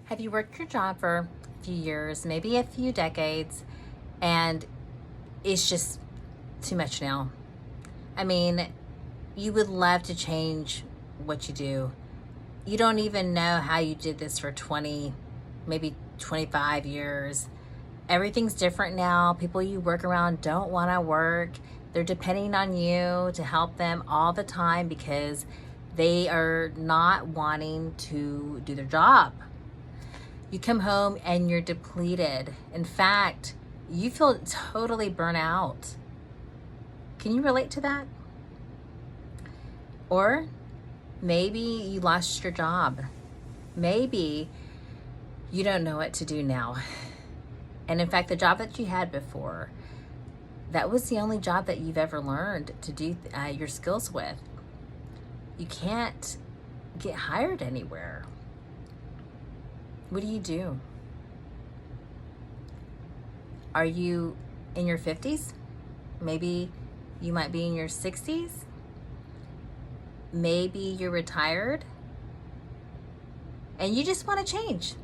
Have you worked your job for a few years, maybe a few decades, and it's just too much now? I mean, you would love to change what you do. You don't even know how you did this for 20, maybe 25 years. Everything's different now. People you work around don't want to work. They're depending on you to help them all the time because they are not wanting to do their job. You come home and you're depleted. In fact, you feel totally burnt out. Can you relate to that? Or maybe you lost your job. Maybe you don't know what to do now. And in fact, the job that you had before, that was the only job that you've ever learned to do your skills with. You can't get hired anywhere. What do you do? Are you in your 50s? Maybe you might be in your 60s. Maybe you're retired and you just want to change.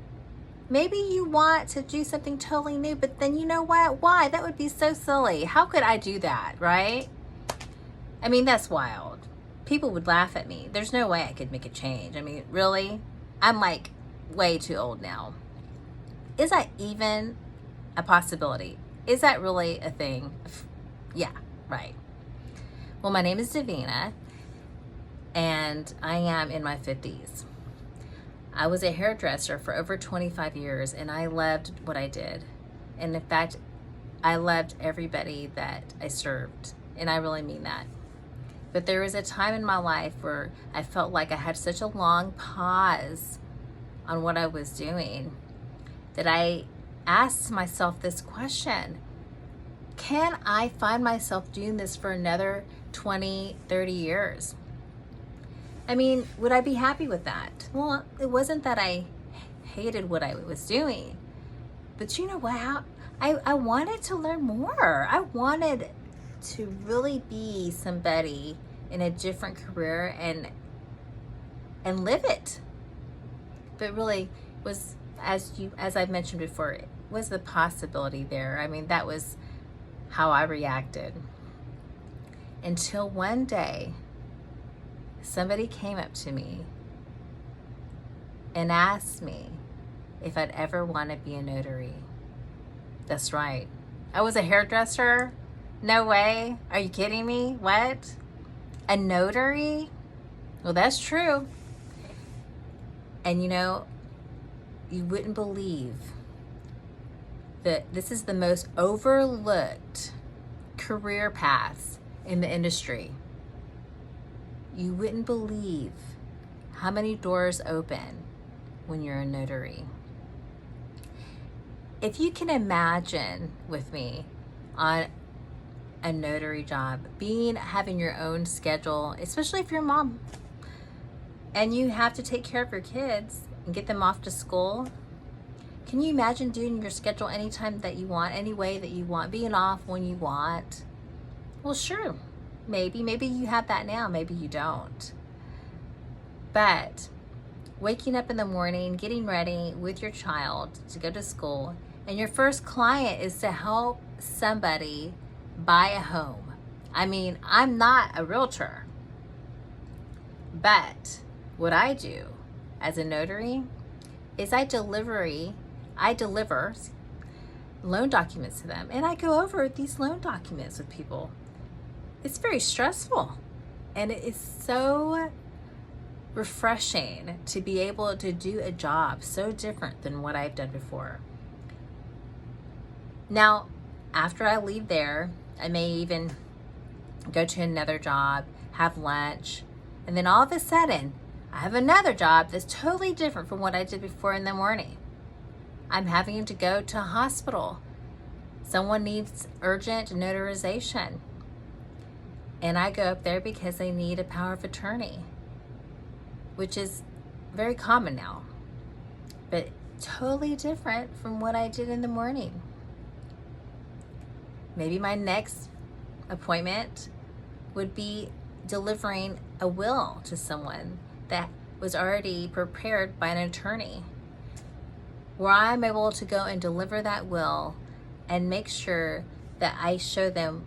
Maybe you want to do something totally new, but then you know what? Why? That would be so silly. How could I do that, right? I mean, that's wild. People would laugh at me. There's no way I could make a change. I mean, really? I'm like way too old now. Is that even a possibility? Is that really a thing? Yeah, right. Well, my name is Davina, and I am in my 50s. I was a hairdresser for over 25 years, and I loved what I did. And in fact, I loved everybody that I served, and I really mean that. But there was a time in my life where I felt like I had such a long pause on what I was doing that I asked myself this question: can I find myself doing this for another 20, 30 years? I mean, would I be happy with that? Well, it wasn't that I hated what I was doing, but you know what? I wanted to learn more. I wanted to really be somebody in a different career and live it. But really was, as I've mentioned before, it was the possibility there. I mean, that was how I reacted. Until one day, somebody came up to me and asked me if I'd ever want to be a notary. That's right. I was a hairdresser? No way. Are you kidding me? What? A notary? Well, that's true. And you know, you wouldn't believe that this is the most overlooked career paths in the industry. You wouldn't believe how many doors open when you're a notary. If you can imagine with me on a notary job, having your own schedule, especially if you're a mom and you have to take care of your kids and get them off to school. Can you imagine doing your schedule anytime that you want, any way that you want, being off when you want? Well, sure. Maybe you have that now, maybe you don't. But waking up in the morning, getting ready with your child to go to school, and your first client is to help somebody buy a home. I mean, I'm not a realtor, but what I do as a notary is I deliver loan documents to them, and I go over these loan documents with people. It's very stressful, and it is so refreshing to be able to do a job so different than what I've done before. Now, after I leave there, I may even go to another job, have lunch, and then all of a sudden, I have another job that's totally different from what I did before in the morning. I'm having to go to a hospital. Someone needs urgent notarization. And I go up there because they need a power of attorney, which is very common now, but totally different from what I did in the morning. Maybe my next appointment would be delivering a will to someone that was already prepared by an attorney. where I'm able to go and deliver that will and make sure that I show them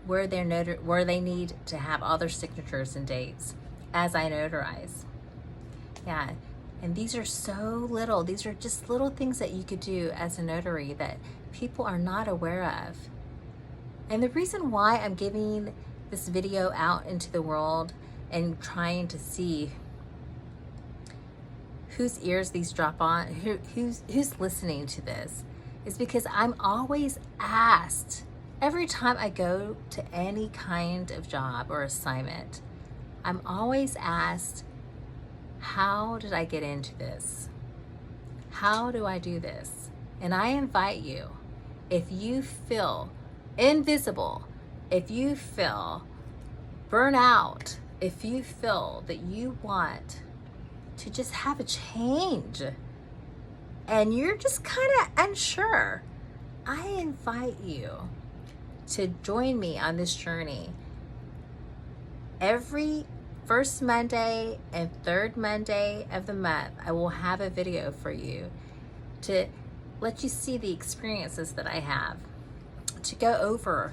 where they need to have all their signatures and dates as I notarize. Yeah, and these are so little. These are just little things that you could do as a notary that people are not aware of. And the reason why I'm giving this video out into the world and trying to see whose ears these drop on, who's listening to this, is because I'm always asked, every time I go to any kind of job or assignment, I'm always asked, how did I get into this? How do I do this? And I invite you, if you feel invisible, if you feel burnout, if you feel that you want to just have a change and you're just kind of unsure, I invite you to join me on this journey. Every first Monday and third Monday of the month, I will have a video for you to let you see the experiences that I have, to go over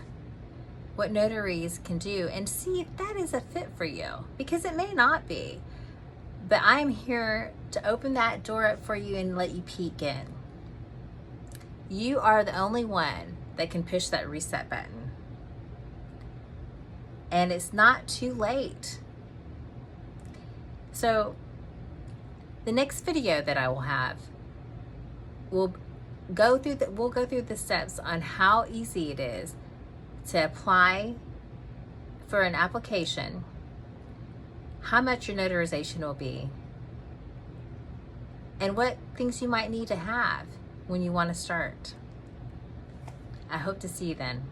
what notaries can do and see if that is a fit for you, because it may not be. But I'm here to open that door up for you and let you peek in. You are the only one that can push that reset button. And it's not too late. So the next video that I will have will go through the steps on how easy it is to apply for an application, how much your notarization will be, and what things you might need to have when you want to start. I hope to see you then.